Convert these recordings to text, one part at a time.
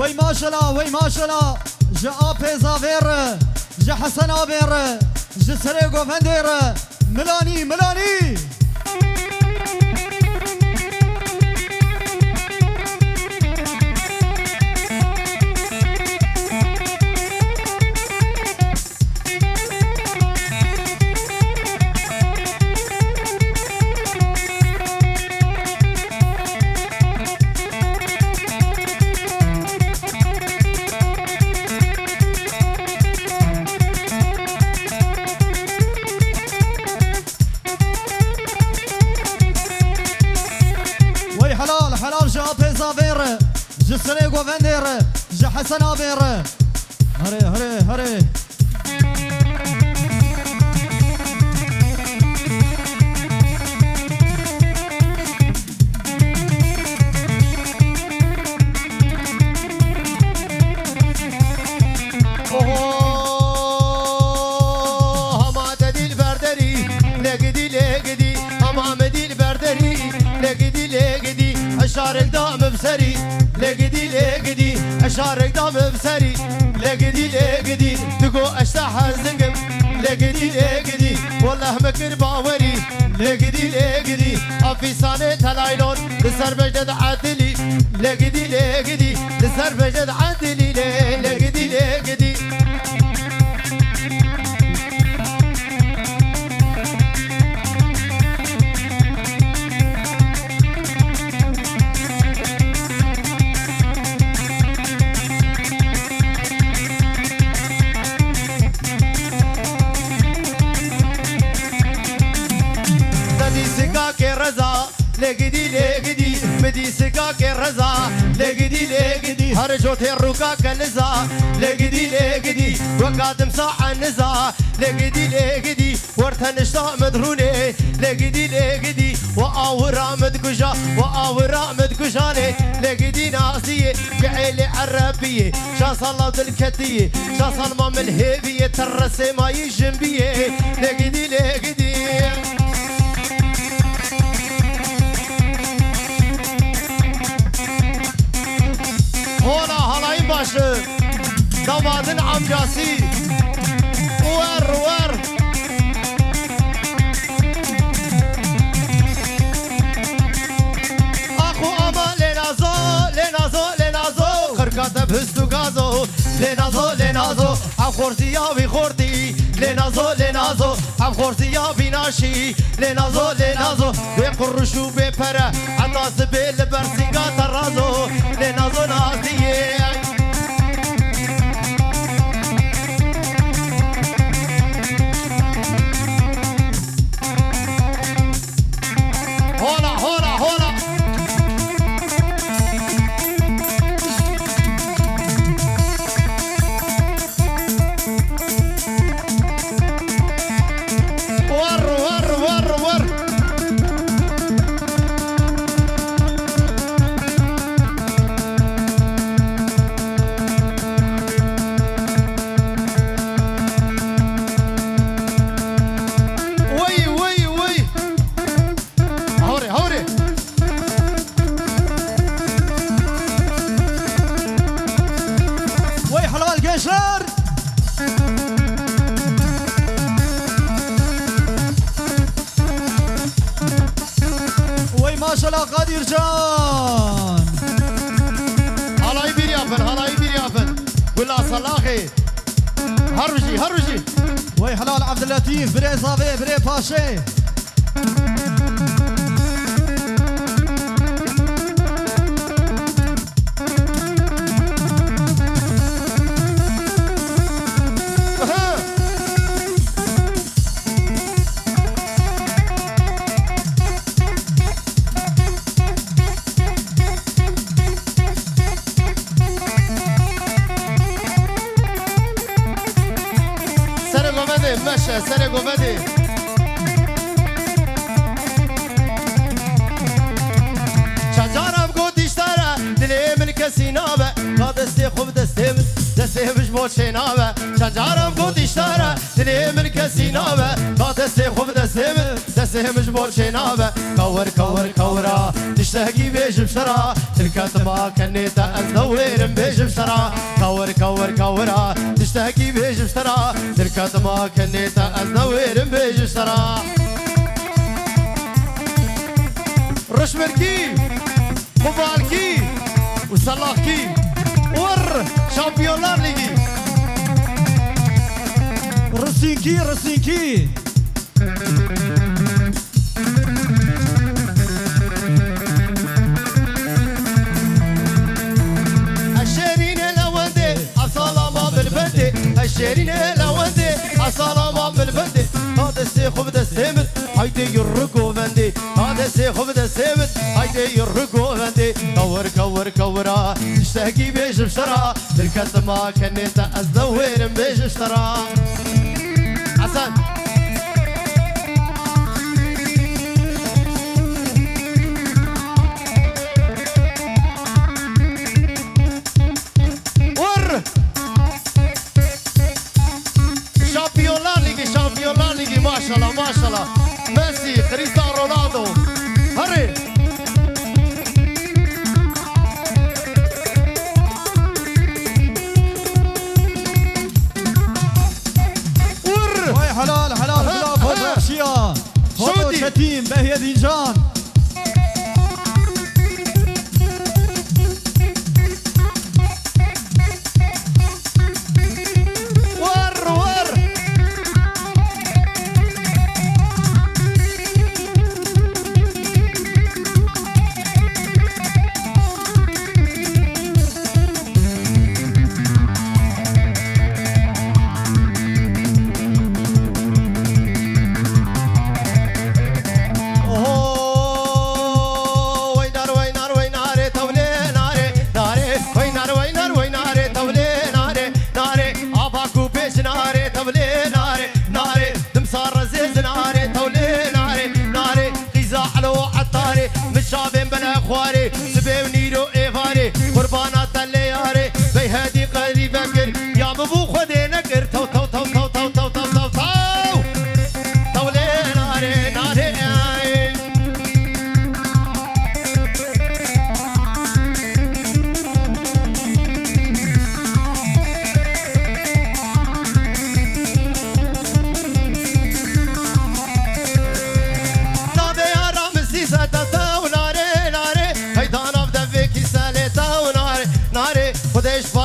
وي ما شاء الله وي ما شاء الله جا ابي زافير جا حسن ابير جا سريغو فندير ملاني ملاني حلال جا بيزافير جا سريغو فندير جا حسن ابير هري هري هري اشارك دام بسري لقدي لقدي اشارك دام بسري لقدي لقدي تقو اشتاح الزقم لقدي لقدي والله مكر باوري لقدي لقدي افي صانت هلايلون لسر بجد عدلي لقدي لقدي لسر بجد عدلي لقدي لقدي لقدي لقدي مدي سكاك الرزا لقدي لقدي هرجوت الركا كنزا لقدي لقدي وقادم ساعة نزا لقدي لقدي ورتنشتا مدروني لقدي لقدي وآورا مدكجا وآورا مدكجاني لقدي ناسية بعيلي عربية شاصل بالكتية شاصل ما من هيبية ترسي ما يجنبية لقدي لقدي هونا هلاين باشه دامادن عمجاسی ور ور اخو اما لنازو لنازو لنازو خرکات بهستو گازو لنازو لنازو ام خورزی یا بی خوردی لنازو لنازو ام خورزی یا بی ناشی لنازو لنازو به قرشو به پره عطاس به لبرسینگا ترازو لنازو نازیه هولا هولا هولا ور ور ور ور وي وي وي هوري هوري وي حلوة القشر وي ما شاء الله قادر جان هلاي بير يافن هلاي بير يافن ولا صلاحي هرجي هرجي وي حلال عبد اللطيف بري صافي بري باشي ماشي سنة قمدي شجارة بقود اشترى دلي من كسينابة لا دستي خوب دستي مش بوت شينابة شجارة بقود اشترى دلي من كسينابة لا دستي خوب دستي مش بوت شينابة كور كور كورا تشتهقي بيش بشرا الكاتما كنيتا أزدوير بيج بشرا كور كور كورا تشتاقي بيج بشرا الكاتما كنيتا أزدوير بيج بشرا رشمركي مبالكي وصلاحكي ور شامبيونار ليجي رسينكي رسينكي الشيرين لوندي السلام بالبندي هذا السيخ بدا السمت هيدي يرقو بندي هذا السيخ بدا السمت هيدي يرقو بندي كور كور كورا تشتاقي بيج بشرا تركت ما كنت ازدوير بيج بشرا حسن ما شاء الله ما شاء الله ميسي كريستيانو رونالدو هري وي حلال حلال بلا فوز اشياء فوز شتيم بهي دينجان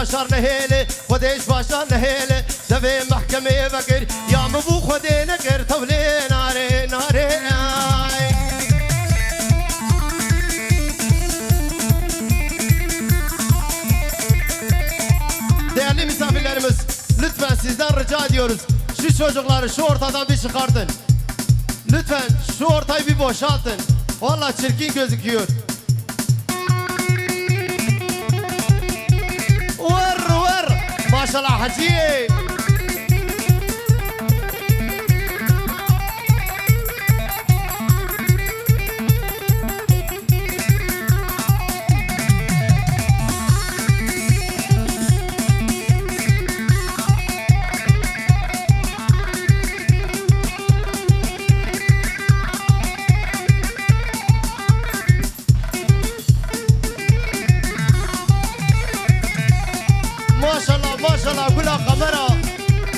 باشر نهيلي خديش باشر نهيلي دبي محكمة بكر يا مبو خدي نكر تولي ناري ناري Değerli misafirlerimiz, lütfen sizden rica ediyoruz. Şu çocukları şu ortadan bir çıkartın. Lütfen şu ortayı bir boşaltın. Vallahi çirkin gözüküyor. maşallah Hacı. Maşallah kula kamera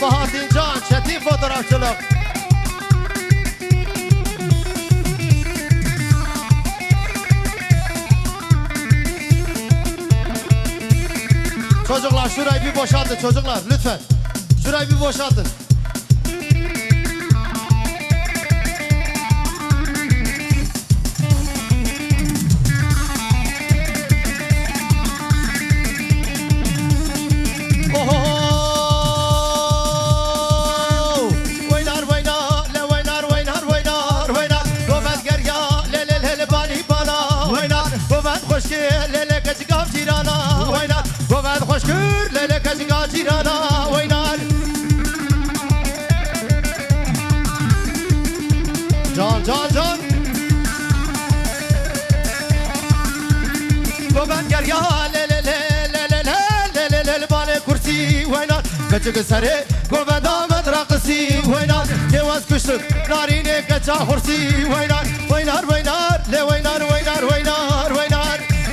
Bahattin Can Çetin fotoğrafçılık Çocuklar şurayı bir boşaltın çocuklar lütfen Şurayı bir boşaltın Can Goben ger ya le le le le le le le le le bale kursi waynar Kaçık sare goben damat raqsi waynar Kevaz kuştuk narine kaça horsi waynar Waynar waynar le waynar waynar waynar waynar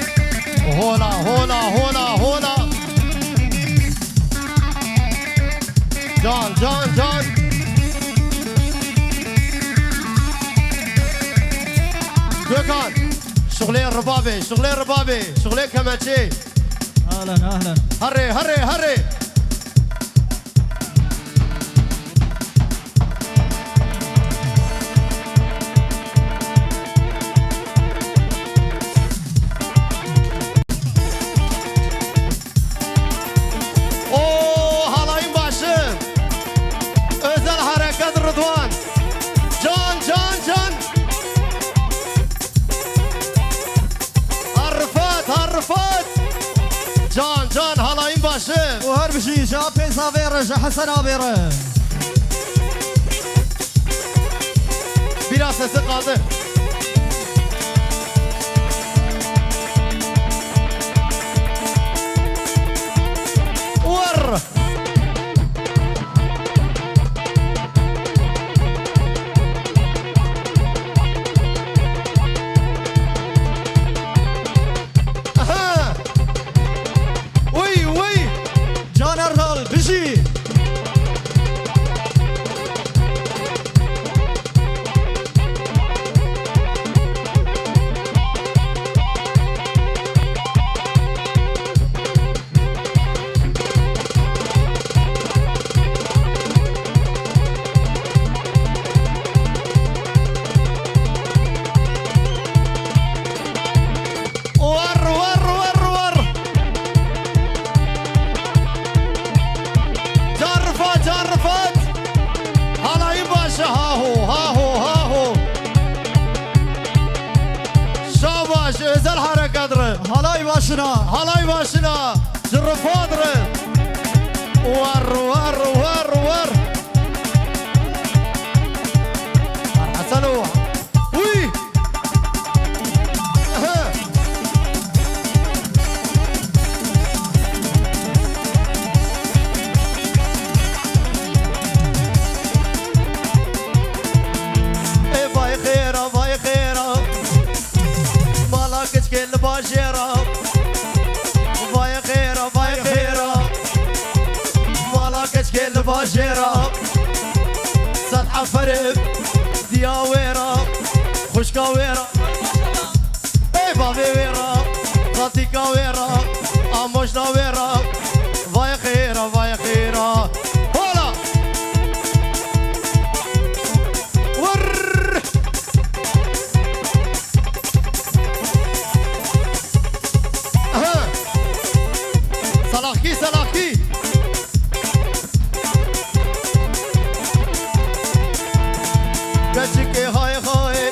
شغلي الربابي شغلي الربابي شغلي كمانشي اهلا اهلا هري هري هري رضوان جان جان جان هرفات جان جان هلاين باشه وهر بشي شابي صافير حسن ابير biraz sesi kaldı ور özel harekatları halay başına zırfadırı var Hasanu uy vay khera كل باشيرة vay خيرة مالا كل باشيرة سطحة فرب دياويرة خشكاويرة اي بابي ويرة غطيكا ويرة اموشنا ويرة vay خيرة هولا سلاكي بشكي هاي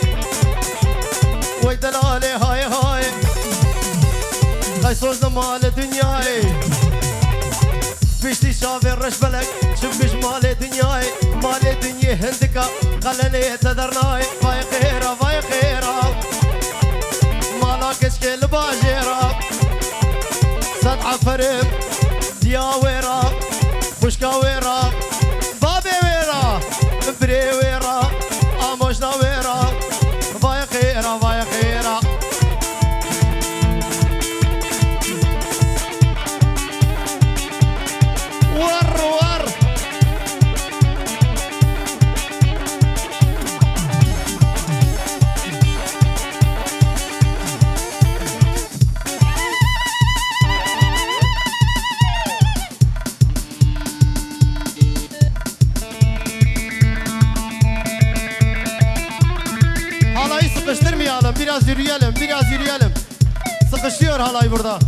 ويدلالي هاي قيسوز مال دنياي بيشتي شافي الرش بلك شوف مال دنياي مال دنيا هندكا خلني تدرناي vay خيرة مالا كشكي الباجيرة سطحة فرم دياويرة خشكاويرة بابي ويرة بري ويرة اموشنا ويرة vay خيرة ور Halayı sıkıştırmayalım, biraz yürüyelim. Sıkışıyor halay burada.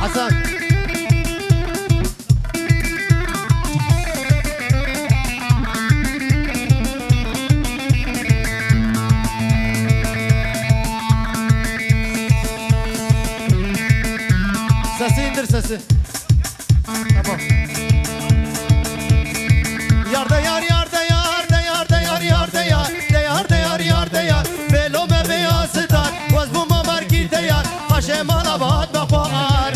Hasan. Sesi indir sesi. Tamam. Yarda yar Velo me beyazıdan Vaz bu mamar girde yar Haşem alabat bakvar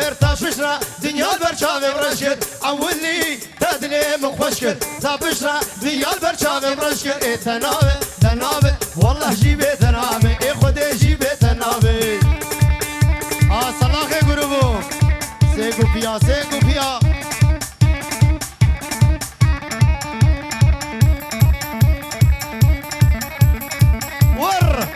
کرد تا پشرا دنیا برچاوم ڕش کرد ئەولی تا دلێ من خۆش کرد تا پشرا دنیا برچاوم ڕش کرد ئێ تەناوێ تەناوێ والله ژی بێ تەناوێ ئێ خودێ ژی بێ تەناوێ سلاخ گروبو سێگو پیا سێگو پیا ور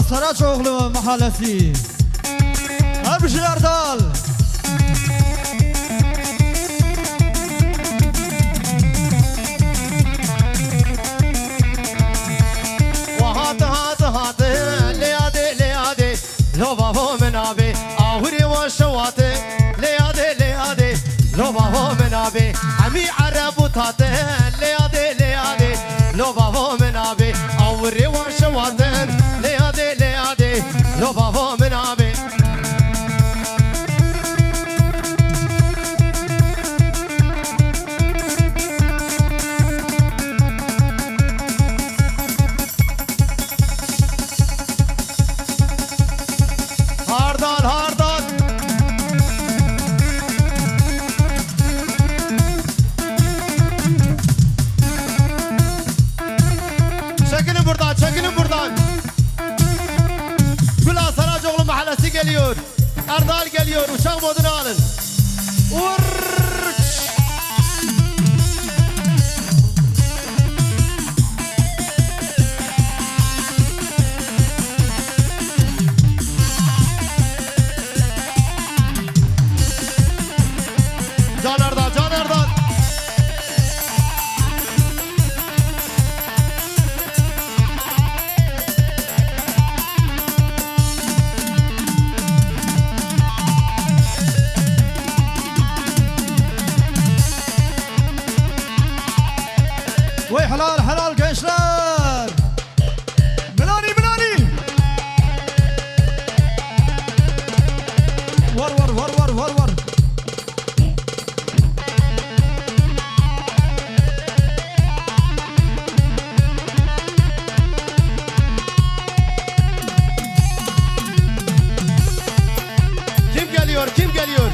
Saraçoğlu mahallesi. Hemşire Erdal. لو بابا من ابي عمي عرب وطاطن ليادي ليادي لو بابا من ابي اوري وشواتن ليادي ليادي لو بابا من ابي هاردال هاردال çekilin buradan çekilin buradan Gül Saracoğlu mahallesi geliyor Erdal geliyor uçak modunu alın Urç Can Erdal Can Erdal Vay helal helal gençler. Milani Milani. Var var var var var var. Kim geliyor kim geliyor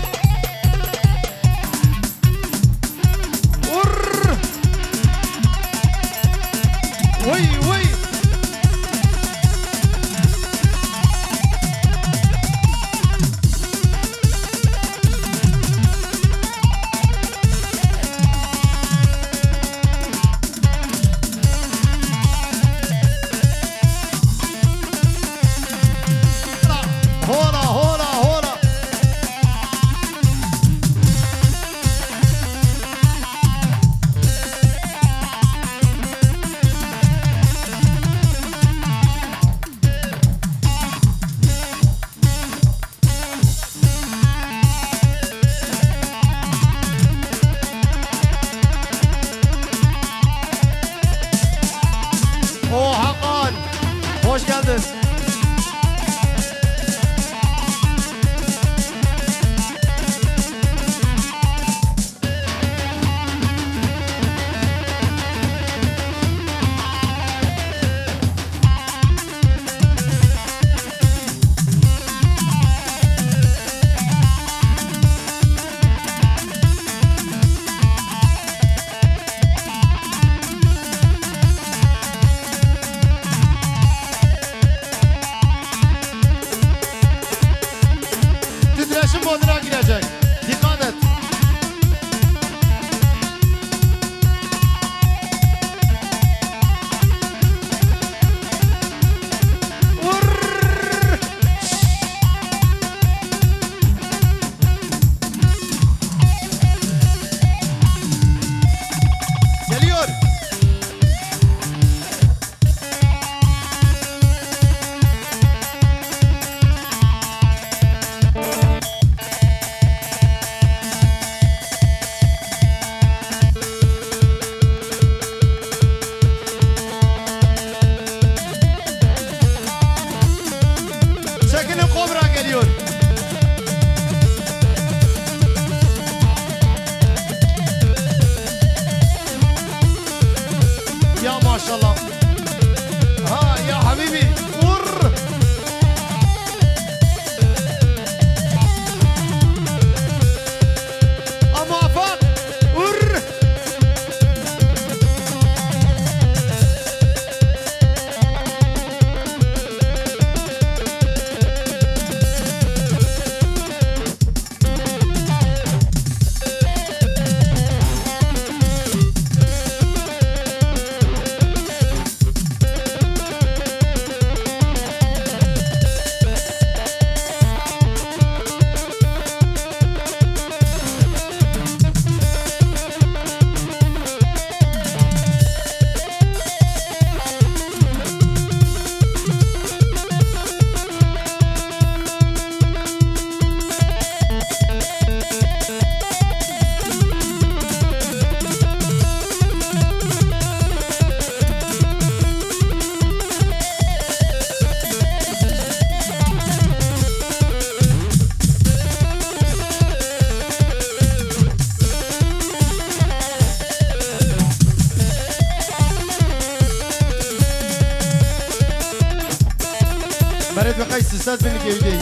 كانت بقيس استاذ بن جيدي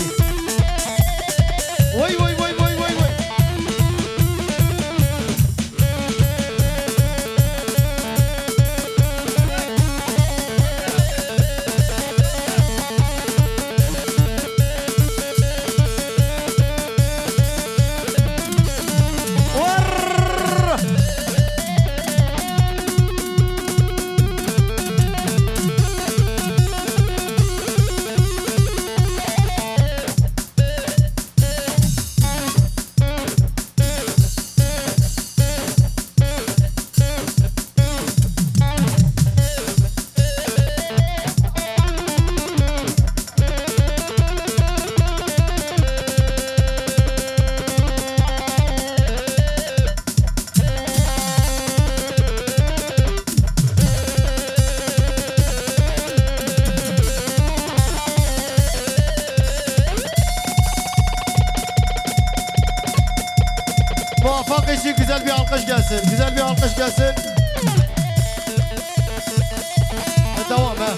وي وي وي وي وي وي Muvaffak için güzel bir alkış gelsin. Güzel bir alkış gelsin. Devam ha.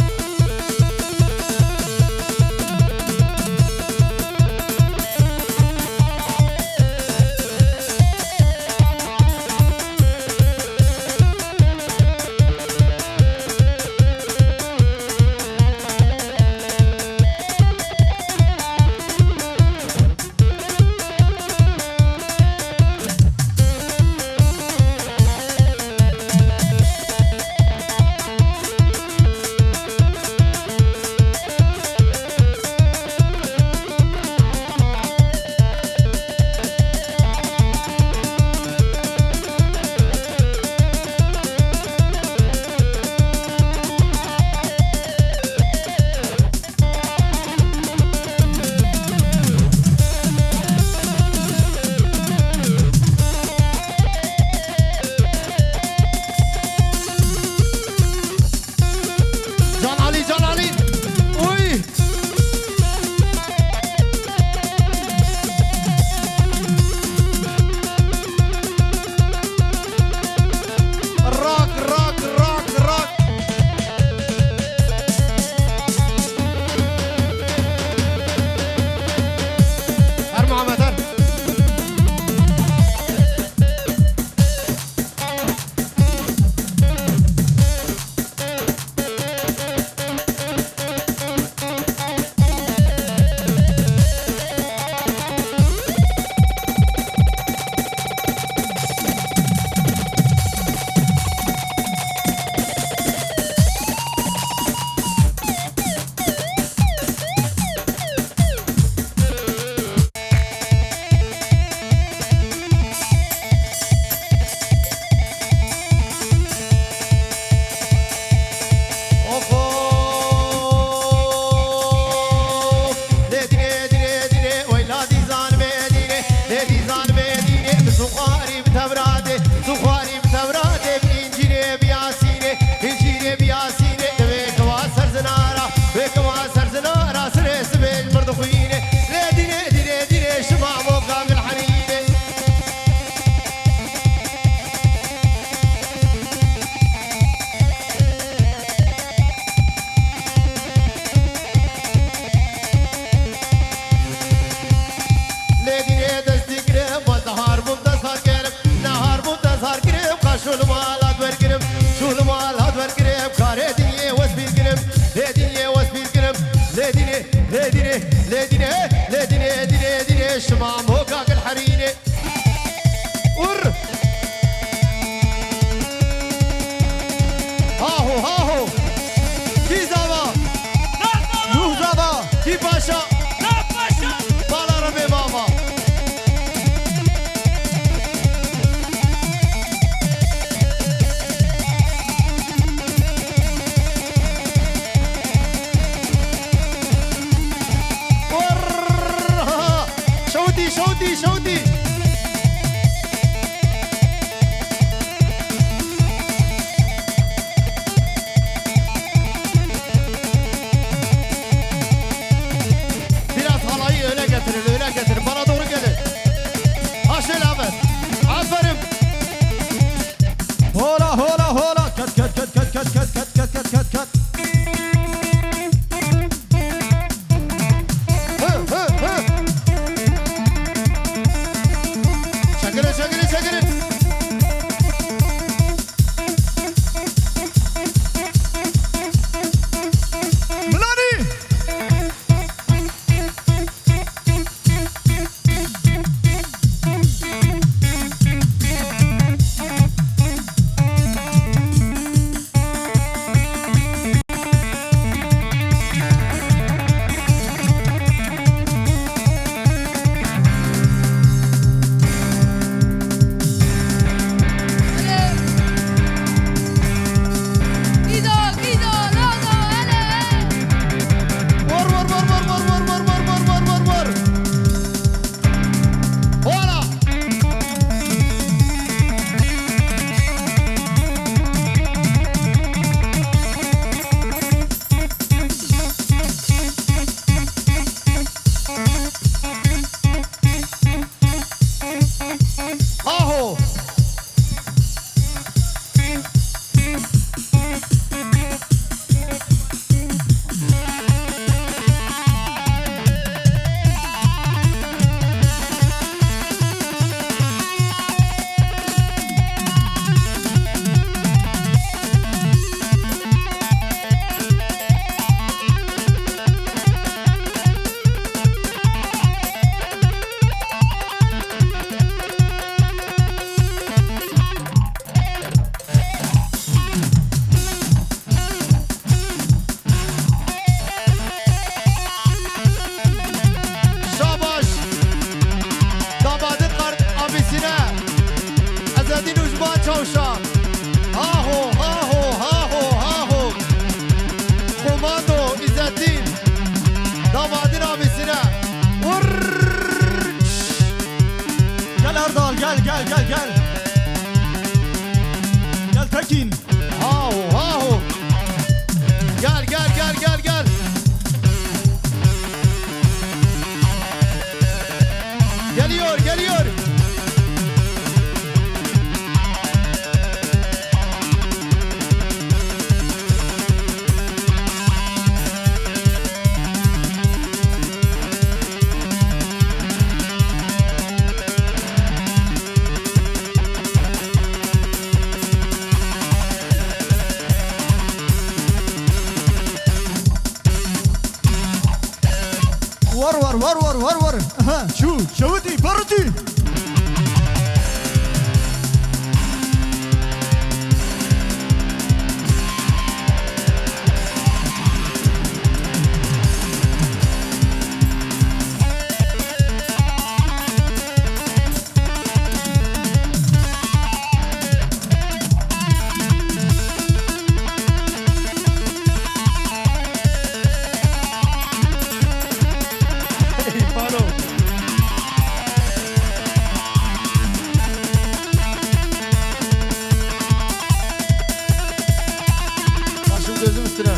دامادین اجبان چاوشا هاهو هاهو هاهو هاهو خماندو عزتین دامادین abisine Gel Erdal gel gel gel gel. Gel Tekin. هاهو هاهو gel gel gel gel gel geliyor geliyor Var. Aha, şu çavuti paruti. Başım gözüm üstüne.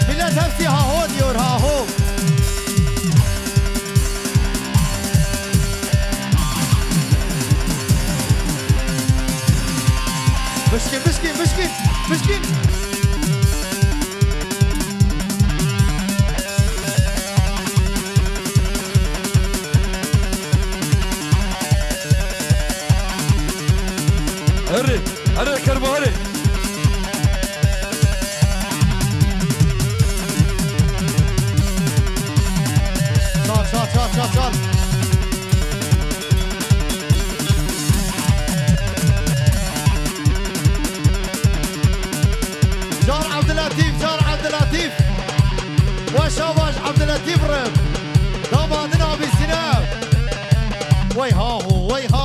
Millet hepsi haho diyor haho. Mışkin mışkin mışkin mışkin. هري هري كربو هري Çal. Can Abdülatif ve Şavaş Abdülatif Rım damadın abisine. Vay hahu vay hahu.